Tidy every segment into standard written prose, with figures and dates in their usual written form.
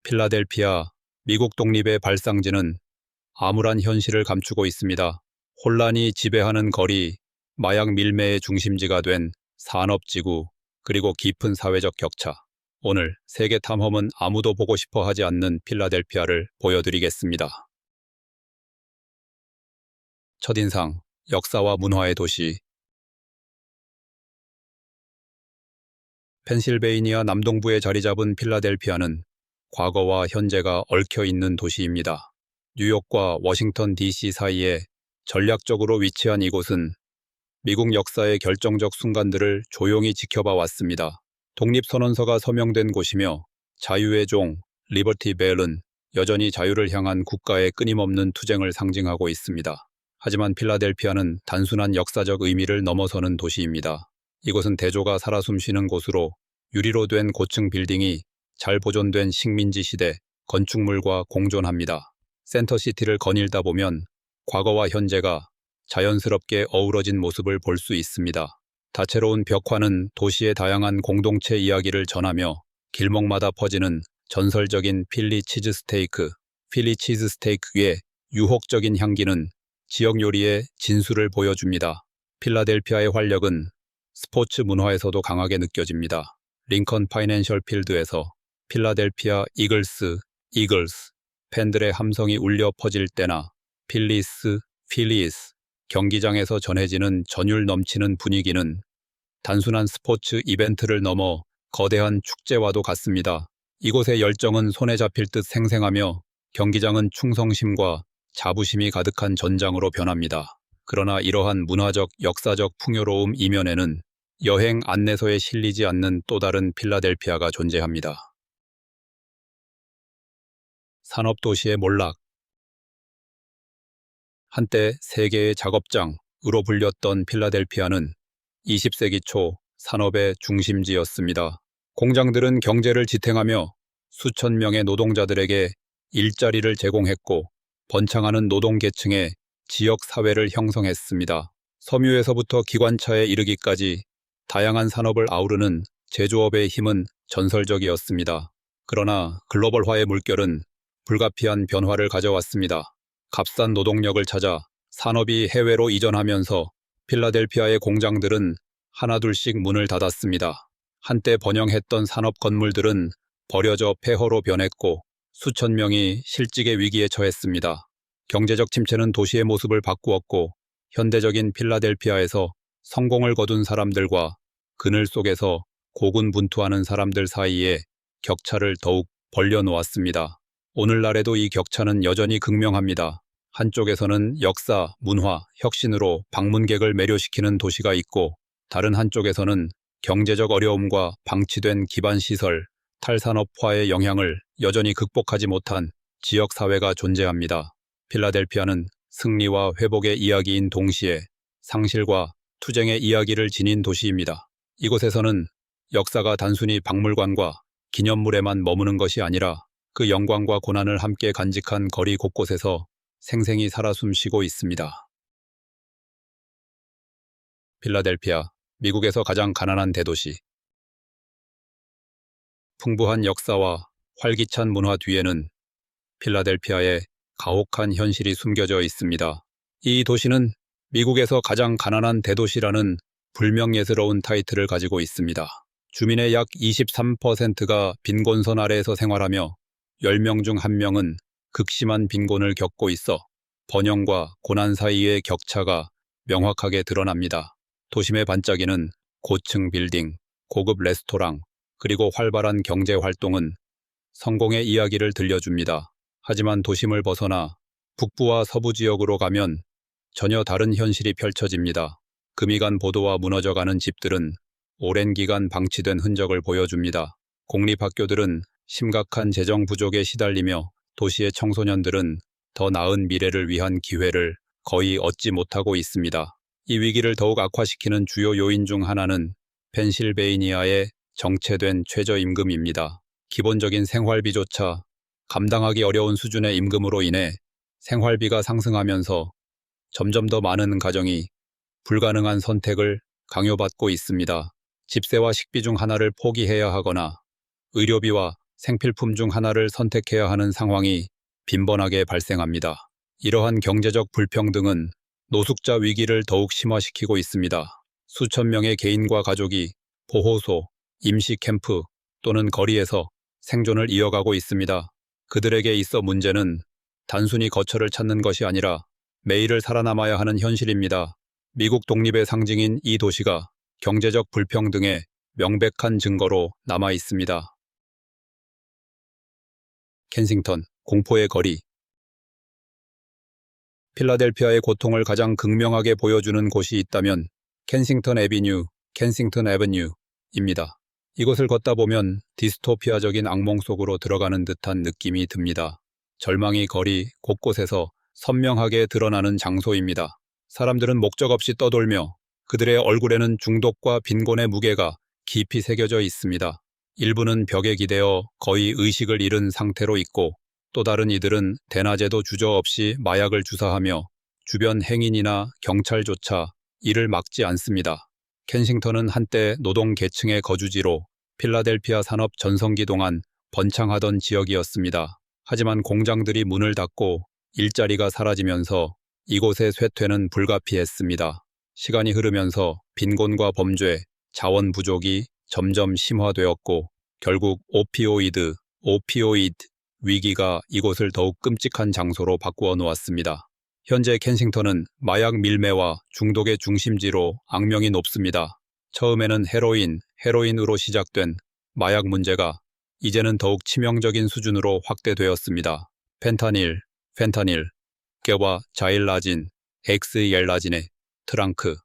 필라델피아, 미국 독립의 발상지는 암울한 현실을 감추고 있습니다. 혼란이 지배하는 거리, 마약 밀매의 중심지가 된 산업지구, 그리고 깊은 사회적 격차. 오늘 세계 탐험은 아무도 보고 싶어 하지 않는 필라델피아를 보여드리겠습니다. 첫인상, 역사와 문화의 도시. 펜실베이니아 남동부에 자리 잡은 필라델피아는 과거와 현재가 얽혀 있는 도시입니다. 뉴욕과 워싱턴 DC 사이에 전략적으로 위치한 이곳은 미국 역사의 결정적 순간들을 조용히 지켜봐 왔습니다. 독립선언서가 서명된 곳이며 자유의 종, 리버티 벨은 여전히 자유를 향한 국가의 끊임없는 투쟁을 상징하고 있습니다. 하지만 필라델피아는 단순한 역사적 의미를 넘어서는 도시입니다. 이곳은 대조가 살아 숨쉬는 곳으로 유리로 된 고층 빌딩이 잘 보존된 식민지 시대 건축물과 공존합니다. 센터시티를 거닐다 보면 과거와 현재가 자연스럽게 어우러진 모습을 볼 수 있습니다. 다채로운 벽화는 도시의 다양한 공동체 이야기를 전하며 길목마다 퍼지는 전설적인 필리 치즈스테이크 위의 유혹적인 향기는 지역 요리의 진수를 보여줍니다. 필라델피아의 활력은 스포츠 문화에서도 강하게 느껴집니다. 링컨 파이낸셜 필드에서 필라델피아 이글스 팬들의 함성이 울려 퍼질 때나 필리스 경기장에서 전해지는 전율 넘치는 분위기는 단순한 스포츠 이벤트를 넘어 거대한 축제와도 같습니다. 이곳의 열정은 손에 잡힐 듯 생생하며 경기장은 충성심과 자부심이 가득한 전장으로 변합니다. 그러나 이러한 문화적, 역사적 풍요로움 이면에는 여행 안내서에 실리지 않는 또 다른 필라델피아가 존재합니다. 산업도시의 몰락. 한때 세계의 작업장으로 불렸던 필라델피아는 20세기 초 산업의 중심지였습니다. 공장들은 경제를 지탱하며 수천 명의 노동자들에게 일자리를 제공했고 번창하는 노동계층의 지역 사회를 형성했습니다. 섬유에서부터 기관차에 이르기까지 다양한 산업을 아우르는 제조업의 힘은 전설적이었습니다. 그러나 글로벌화의 물결은 불가피한 변화를 가져왔습니다. 값싼 노동력을 찾아 산업이 해외로 이전하면서 필라델피아의 공장들은 하나둘씩 문을 닫았습니다. 한때 번영했던 산업 건물들은 버려져 폐허로 변했고 수천 명이 실직의 위기에 처했습니다. 경제적 침체는 도시의 모습을 바꾸었고 현대적인 필라델피아에서 성공을 거둔 사람들과 그늘 속에서 고군분투하는 사람들 사이에 격차를 더욱 벌려놓았습니다. 오늘날에도 이 격차는 여전히 극명합니다. 한쪽에서는 역사, 문화, 혁신으로 방문객을 매료시키는 도시가 있고 다른 한쪽에서는 경제적 어려움과 방치된 기반시설, 탈산업화의 영향을 여전히 극복하지 못한 지역사회가 존재합니다. 필라델피아는 승리와 회복의 이야기인 동시에 상실과 투쟁의 이야기를 지닌 도시입니다. 이곳에서는 역사가 단순히 박물관과 기념물에만 머무는 것이 아니라 그 영광과 고난을 함께 간직한 거리 곳곳에서 생생히 살아 숨쉬고 있습니다. 필라델피아, 미국에서 가장 가난한 대도시. 풍부한 역사와 활기찬 문화 뒤에는 필라델피아의 가혹한 현실이 숨겨져 있습니다. 이 도시는 미국에서 가장 가난한 대도시라는 불명예스러운 타이틀을 가지고 있습니다. 주민의 약 23%가 빈곤선 아래에서 생활하며 10명 중 1명은 극심한 빈곤을 겪고 있어 번영과 고난 사이의 격차가 명확하게 드러납니다. 도심의 반짝이는 고층 빌딩, 고급 레스토랑, 그리고 활발한 경제 활동은 성공의 이야기를 들려줍니다. 하지만 도심을 벗어나 북부와 서부 지역으로 가면 전혀 다른 현실이 펼쳐집니다. 금이 간 보도와 무너져가는 집들은 오랜 기간 방치된 흔적을 보여줍니다. 공립학교들은 심각한 재정 부족에 시달리며 도시의 청소년들은 더 나은 미래를 위한 기회를 거의 얻지 못하고 있습니다. 이 위기를 더욱 악화시키는 주요 요인 중 하나는 펜실베이니아의 정체된 최저임금입니다. 기본적인 생활비조차 감당하기 어려운 수준의 임금으로 인해 생활비가 상승하면서 점점 더 많은 가정이 불가능한 선택을 강요받고 있습니다. 집세와 식비 중 하나를 포기해야 하거나 의료비와 생필품 중 하나를 선택해야 하는 상황이 빈번하게 발생합니다. 이러한 경제적 불평등은 노숙자 위기를 더욱 심화시키고 있습니다. 수천 명의 개인과 가족이 보호소, 임시 캠프 또는 거리에서 생존을 이어가고 있습니다. 그들에게 있어 문제는 단순히 거처를 찾는 것이 아니라 매일을 살아남아야 하는 현실입니다. 미국 독립의 상징인 이 도시가 경제적 불평등의 명백한 증거로 남아 있습니다. 켄싱턴, 공포의 거리. 필라델피아의 고통을 가장 극명하게 보여주는 곳이 있다면 켄싱턴 애비뉴입니다. 이곳을 걷다 보면 디스토피아적인 악몽 속으로 들어가는 듯한 느낌이 듭니다. 절망이 거리 곳곳에서 선명하게 드러나는 장소입니다. 사람들은 목적 없이 떠돌며 그들의 얼굴에는 중독과 빈곤의 무게가 깊이 새겨져 있습니다. 일부는 벽에 기대어 거의 의식을 잃은 상태로 있고 또 다른 이들은 대낮에도 주저없이 마약을 주사하며 주변 행인이나 경찰조차 이를 막지 않습니다. 켄싱턴은 한때 노동 계층의 거주지로 필라델피아 산업 전성기 동안 번창하던 지역이었습니다. 하지만 공장들이 문을 닫고 일자리가 사라지면서 이곳의 쇠퇴는 불가피했습니다. 시간이 흐르면서 빈곤과 범죄, 자원 부족이 점점 심화되었고 결국 오피오이드 위기가 이곳을 더욱 끔찍한 장소로 바꾸어 놓았습니다. 현재 켄싱턴은 마약 밀매와 중독의 중심지로 악명이 높습니다. 처음에는 헤로인으로 시작된 마약 문제가 이제는 더욱 치명적인 수준으로 확대되었습니다. 펜타닐, 께와 자일라진, 엑스옐라진의 트랑크.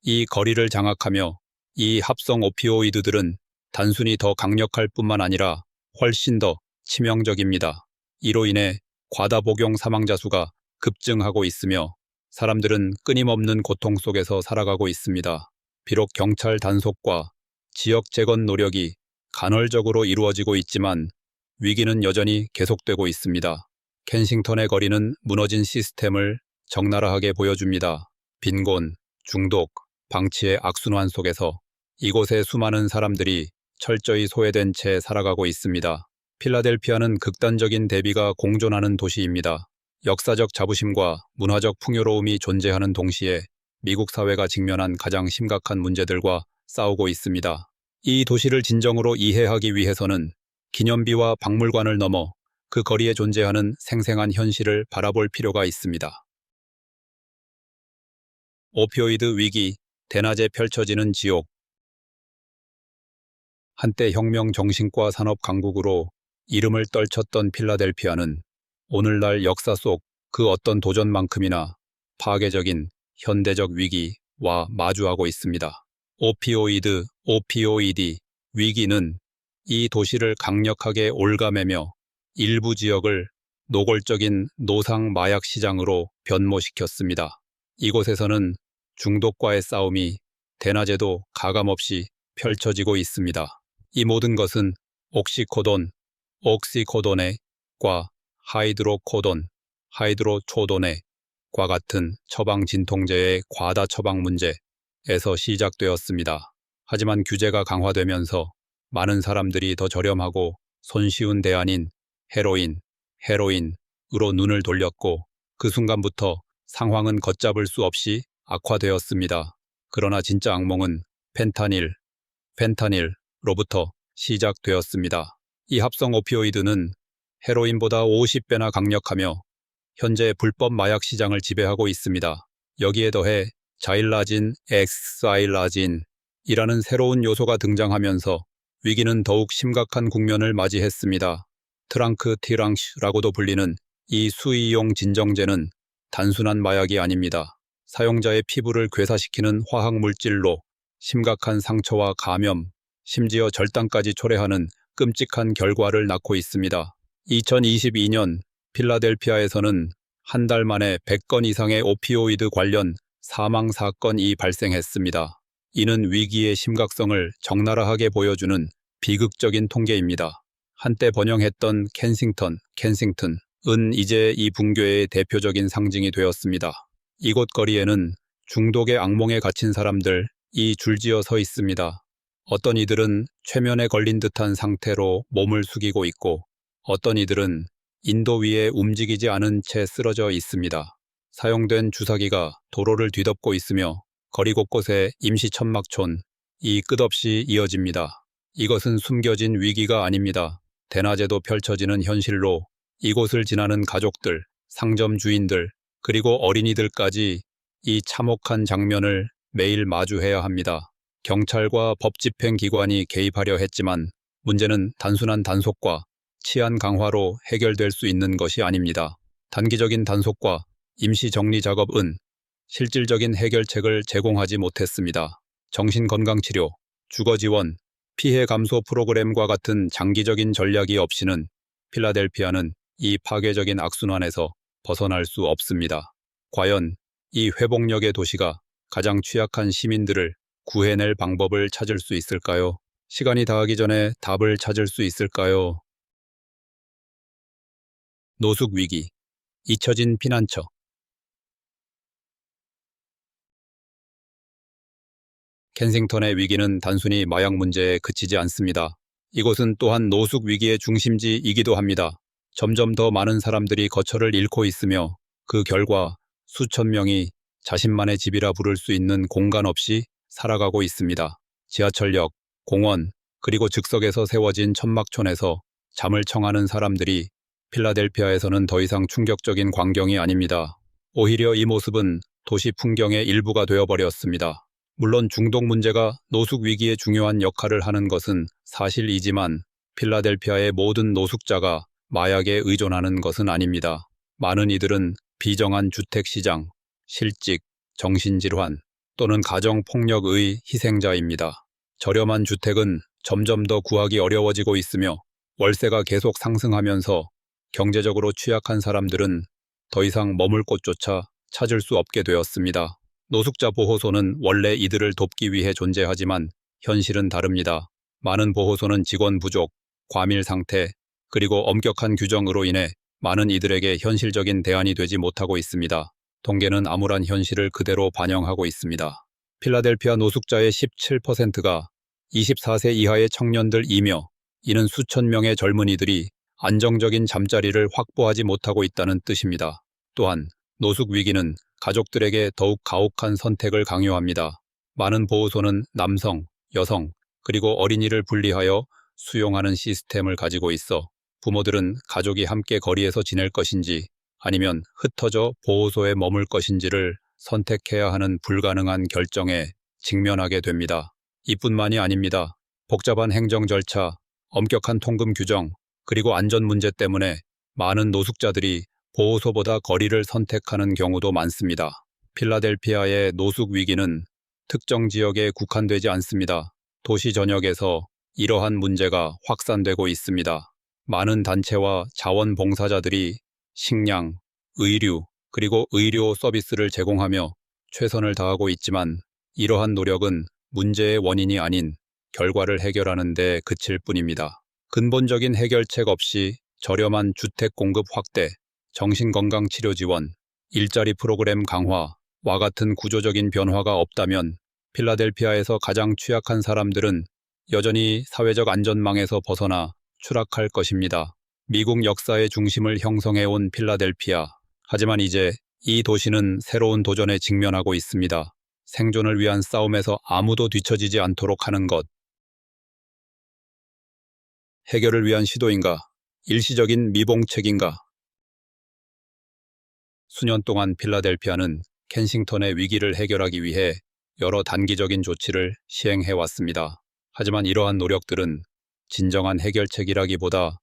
이 거리를 장악하며 이 합성 오피오이드들은 단순히 더 강력할 뿐만 아니라 훨씬 더 치명적입니다. 이로 인해 과다 복용 사망자 수가 급증하고 있으며 사람들은 끊임없는 고통 속에서 살아가고 있습니다. 비록 경찰 단속과 지역 재건 노력이 간헐적으로 이루어지고 있지만 위기는 여전히 계속되고 있습니다. 켄싱턴의 거리는 무너진 시스템을 적나라하게 보여줍니다. 빈곤, 중독, 방치의 악순환 속에서 이곳의 수많은 사람들이 철저히 소외된 채 살아가고 있습니다. 필라델피아는 극단적인 대비가 공존하는 도시입니다. 역사적 자부심과 문화적 풍요로움이 존재하는 동시에 미국 사회가 직면한 가장 심각한 문제들과 싸우고 있습니다. 이 도시를 진정으로 이해하기 위해서는 기념비와 박물관을 넘어 그 거리에 존재하는 생생한 현실을 바라볼 필요가 있습니다. 오피오이드 위기, 대낮에 펼쳐지는 지옥. 한때 혁명 정신과 산업 강국으로 이름을 떨쳤던 필라델피아는 오늘날 역사 속 그 어떤 도전만큼이나 파괴적인 현대적 위기와 마주하고 있습니다. 오피오이드 위기는 이 도시를 강력하게 올가매며 일부 지역을 노골적인 노상 마약 시장으로 변모시켰습니다. 이곳에서는 중독과의 싸움이 대낮에도 가감없이 펼쳐지고 있습니다. 이 모든 것은 옥시코돈과 하이드로초돈과 같은 처방 진통제의 과다 처방 문제에서 시작되었습니다. 하지만 규제가 강화되면서 많은 사람들이 더 저렴하고 손쉬운 대안인 헤로인으로 눈을 돌렸고 그 순간부터 상황은 걷잡을 수 없이 악화되었습니다. 그러나 진짜 악몽은 펜타닐로부터 시작되었습니다. 이 합성 오피오이드는 헤로인보다 50배나 강력하며 현재 불법 마약 시장을 지배하고 있습니다. 여기에 더해 자일라진, 엑사일라진이라는 새로운 요소가 등장하면서 위기는 더욱 심각한 국면을 맞이했습니다. 트랑크티랑슈라고도 불리는 이 수의용 진정제는 단순한 마약이 아닙니다. 사용자의 피부를 괴사시키는 화학 물질로 심각한 상처와 감염, 심지어 절단까지 초래하는 끔찍한 결과를 낳고 있습니다. 2022년 필라델피아에서는 한 달 만에 100건 이상의 오피오이드 관련 사망 사건이 발생했습니다. 이는 위기의 심각성을 적나라하게 보여주는 비극적인 통계입니다. 한때 번영했던 켄싱턴은 이제 이 붕괴의 대표적인 상징이 되었습니다. 이곳 거리에는 중독의 악몽에 갇힌 사람들이 줄지어 서 있습니다. 어떤 이들은 최면에 걸린 듯한 상태로 몸을 숙이고 있고 어떤 이들은 인도 위에 움직이지 않은 채 쓰러져 있습니다. 사용된 주사기가 도로를 뒤덮고 있으며 거리 곳곳에 임시 천막촌이 끝없이 이어집니다. 이것은 숨겨진 위기가 아닙니다. 대낮에도 펼쳐지는 현실로 이곳을 지나는 가족들, 상점 주인들, 그리고 어린이들까지 이 참혹한 장면을 매일 마주해야 합니다. 경찰과 법집행기관이 개입하려 했지만 문제는 단순한 단속과 치안 강화로 해결될 수 있는 것이 아닙니다. 단기적인 단속과 임시 정리 작업은 실질적인 해결책을 제공하지 못했습니다. 정신건강치료, 주거지원, 피해 감소 프로그램과 같은 장기적인 전략이 없이는 필라델피아는 이 파괴적인 악순환에서 벗어날 수 없습니다. 과연 이 회복력의 도시가 가장 취약한 시민들을 구해낼 방법을 찾을 수 있을까요? 시간이 다하기 전에 답을 찾을 수 있을까요? 노숙 위기, 잊혀진 피난처. 켄싱턴의 위기는 단순히 마약 문제에 그치지 않습니다. 이곳은 또한 노숙 위기의 중심지이기도 합니다. 점점 더 많은 사람들이 거처를 잃고 있으며 그 결과 수천 명이 자신만의 집이라 부를 수 있는 공간 없이 살아가고 있습니다. 지하철역, 공원, 그리고 즉석에서 세워진 천막촌에서 잠을 청하는 사람들이 필라델피아에서는 더 이상 충격적인 광경이 아닙니다. 오히려 이 모습은 도시 풍경의 일부가 되어버렸습니다. 물론 중독 문제가 노숙 위기에 중요한 역할을 하는 것은 사실이지만 필라델피아의 모든 노숙자가 마약에 의존하는 것은 아닙니다. 많은 이들은 비정한 주택시장, 실직, 정신질환 또는 가정폭력의 희생자입니다. 저렴한 주택은 점점 더 구하기 어려워지고 있으며 월세가 계속 상승하면서 경제적으로 취약한 사람들은 더 이상 머물 곳조차 찾을 수 없게 되었습니다. 노숙자 보호소는 원래 이들을 돕기 위해 존재하지만 현실은 다릅니다. 많은 보호소는 직원 부족, 과밀 상태, 그리고 엄격한 규정으로 인해 많은 이들에게 현실적인 대안이 되지 못하고 있습니다. 통계는 암울한 현실을 그대로 반영하고 있습니다. 필라델피아 노숙자의 17%가 24세 이하의 청년들이며 이는 수천 명의 젊은이들이 안정적인 잠자리를 확보하지 못하고 있다는 뜻입니다. 또한 노숙 위기는 가족들에게 더욱 가혹한 선택을 강요합니다. 많은 보호소는 남성, 여성, 그리고 어린이를 분리하여 수용하는 시스템을 가지고 있어 부모들은 가족이 함께 거리에서 지낼 것인지 아니면 흩어져 보호소에 머물 것인지를 선택해야 하는 불가능한 결정에 직면하게 됩니다. 이뿐만이 아닙니다. 복잡한 행정 절차, 엄격한 통금 규정, 그리고 안전 문제 때문에 많은 노숙자들이 보호소보다 거리를 선택하는 경우도 많습니다. 필라델피아의 노숙 위기는 특정 지역에 국한되지 않습니다. 도시 전역에서 이러한 문제가 확산되고 있습니다. 많은 단체와 자원봉사자들이 식량, 의류, 그리고 의료 서비스를 제공하며 최선을 다하고 있지만 이러한 노력은 문제의 원인이 아닌 결과를 해결하는 데 그칠 뿐입니다. 근본적인 해결책 없이 저렴한 주택 공급 확대, 정신건강치료 지원, 일자리 프로그램 강화와 같은 구조적인 변화가 없다면 필라델피아에서 가장 취약한 사람들은 여전히 사회적 안전망에서 벗어나 추락할 것입니다. 미국 역사의 중심을 형성해온 필라델피아. 하지만 이제 이 도시는 새로운 도전에 직면하고 있습니다. 생존을 위한 싸움에서 아무도 뒤처지지 않도록 하는 것. 해결을 위한 시도인가? 일시적인 미봉책인가? 수년 동안 필라델피아는 켄싱턴의 위기를 해결하기 위해 여러 단기적인 조치를 시행해왔습니다. 하지만 이러한 노력들은 진정한 해결책이라기보다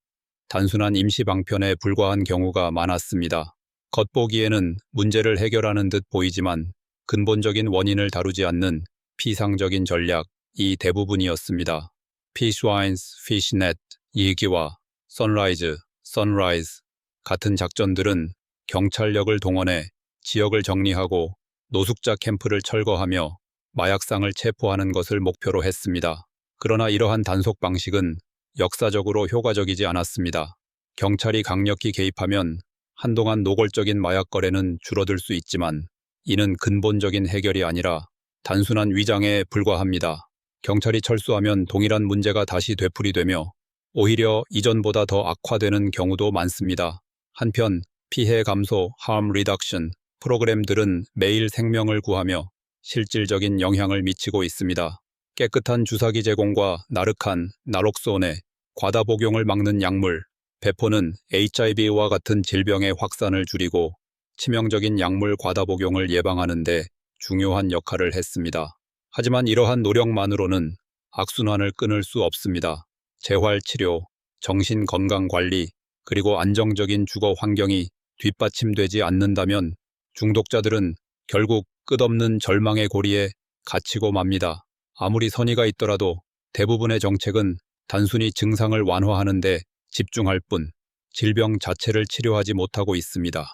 단순한 임시 방편에 불과한 경우가 많았습니다. 겉보기에는 문제를 해결하는 듯 보이지만 근본적인 원인을 다루지 않는 피상적인 전략이 대부분이었습니다. 피쉬와인스, 피시넷, 이기와 선라이즈, 선라이즈 같은 작전들은 경찰력을 동원해 지역을 정리하고 노숙자 캠프를 철거하며 마약상을 체포하는 것을 목표로 했습니다. 그러나 이러한 단속 방식은 역사적으로 효과적이지 않았습니다. 경찰이 강력히 개입하면 한동안 노골적인 마약 거래는 줄어들 수 있지만 이는 근본적인 해결이 아니라 단순한 위장에 불과합니다. 경찰이 철수하면 동일한 문제가 다시 되풀이되며 오히려 이전보다 더 악화되는 경우도 많습니다. 한편 피해 감소 (harm reduction) 프로그램들은 매일 생명을 구하며 실질적인 영향을 미치고 있습니다. 깨끗한 주사기 제공과 나르칸, 나록소네, 과다 복용을 막는 약물, 배포는 HIV와 같은 질병의 확산을 줄이고 치명적인 약물 과다 복용을 예방하는 데 중요한 역할을 했습니다. 하지만 이러한 노력만으로는 악순환을 끊을 수 없습니다. 재활치료, 정신건강관리, 그리고 안정적인 주거 환경이 뒷받침되지 않는다면 중독자들은 결국 끝없는 절망의 고리에 갇히고 맙니다. 아무리 선의가 있더라도 대부분의 정책은 단순히 증상을 완화하는 데 집중할 뿐 질병 자체를 치료하지 못하고 있습니다.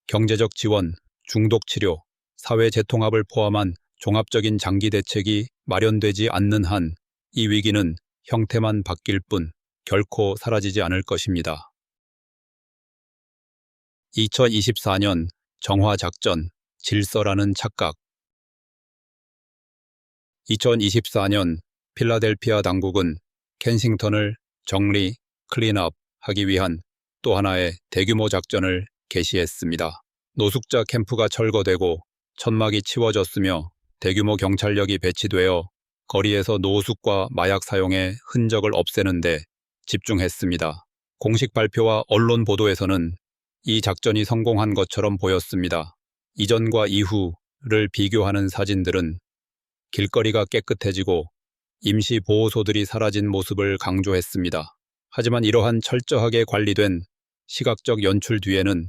경제적 지원, 중독 치료, 사회 재통합을 포함한 종합적인 장기 대책이 마련되지 않는 한 이 위기는 형태만 바뀔 뿐 결코 사라지지 않을 것입니다. 2024년 정화작전, 질서라는 착각. 2024년 필라델피아 당국은 켄싱턴을 정리, 클린업 하기 위한 또 하나의 대규모 작전을 개시했습니다. 노숙자 캠프가 철거되고 천막이 치워졌으며 대규모 경찰력이 배치되어 거리에서 노숙과 마약 사용의 흔적을 없애는 데 집중했습니다. 공식 발표와 언론 보도에서는 이 작전이 성공한 것처럼 보였습니다. 이전과 이후를 비교하는 사진들은 길거리가 깨끗해지고 임시 보호소들이 사라진 모습을 강조했습니다. 하지만 이러한 철저하게 관리된 시각적 연출 뒤에는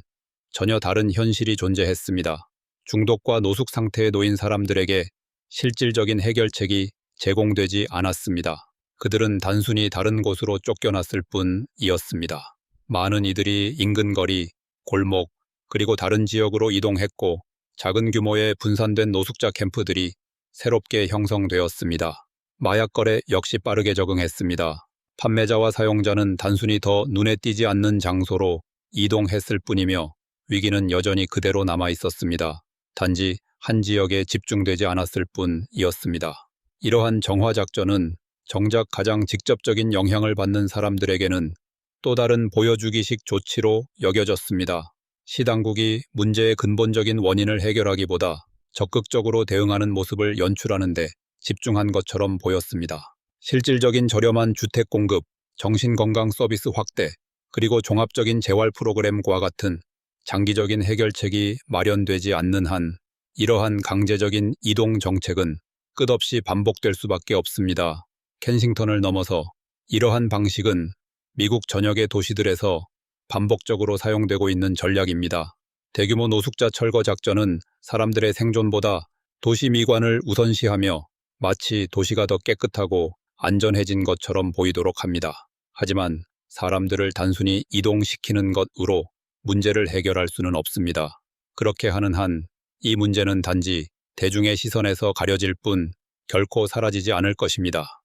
전혀 다른 현실이 존재했습니다. 중독과 노숙 상태에 놓인 사람들에게 실질적인 해결책이 제공되지 않았습니다. 그들은 단순히 다른 곳으로 쫓겨났을 뿐이었습니다. 많은 이들이 인근 거리, 골목, 그리고 다른 지역으로 이동했고 작은 규모의 분산된 노숙자 캠프들이 새롭게 형성되었습니다. 마약 거래 역시 빠르게 적응했습니다. 판매자와 사용자는 단순히 더 눈에 띄지 않는 장소로 이동했을 뿐이며 위기는 여전히 그대로 남아 있었습니다. 단지 한 지역에 집중되지 않았을 뿐이었습니다. 이러한 정화작전은 정작 가장 직접적인 영향을 받는 사람들에게는 또 다른 보여주기식 조치로 여겨졌습니다. 시당국이 문제의 근본적인 원인을 해결하기보다 적극적으로 대응하는 모습을 연출하는 데 집중한 것처럼 보였습니다. 실질적인 저렴한 주택 공급, 정신건강 서비스 확대, 그리고 종합적인 재활 프로그램과 같은 장기적인 해결책이 마련되지 않는 한 이러한 강제적인 이동 정책은 끝없이 반복될 수밖에 없습니다. 켄싱턴을 넘어서 이러한 방식은 미국 전역의 도시들에서 반복적으로 사용되고 있는 전략입니다. 대규모 노숙자 철거 작전은 사람들의 생존보다 도시 미관을 우선시하며 마치 도시가 더 깨끗하고 안전해진 것처럼 보이도록 합니다. 하지만 사람들을 단순히 이동시키는 것으로 문제를 해결할 수는 없습니다. 그렇게 하는 한 이 문제는 단지 대중의 시선에서 가려질 뿐 결코 사라지지 않을 것입니다.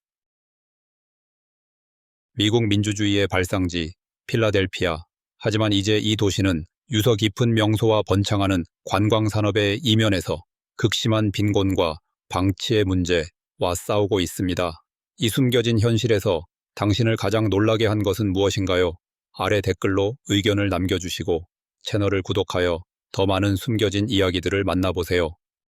미국 민주주의의 발상지 필라델피아. 하지만 이제 이 도시는 유서 깊은 명소와 번창하는 관광산업의 이면에서 극심한 빈곤과 방치의 문제와 싸우고 있습니다. 이 숨겨진 현실에서 당신을 가장 놀라게 한 것은 무엇인가요? 아래 댓글로 의견을 남겨주시고 채널을 구독하여 더 많은 숨겨진 이야기들을 만나보세요.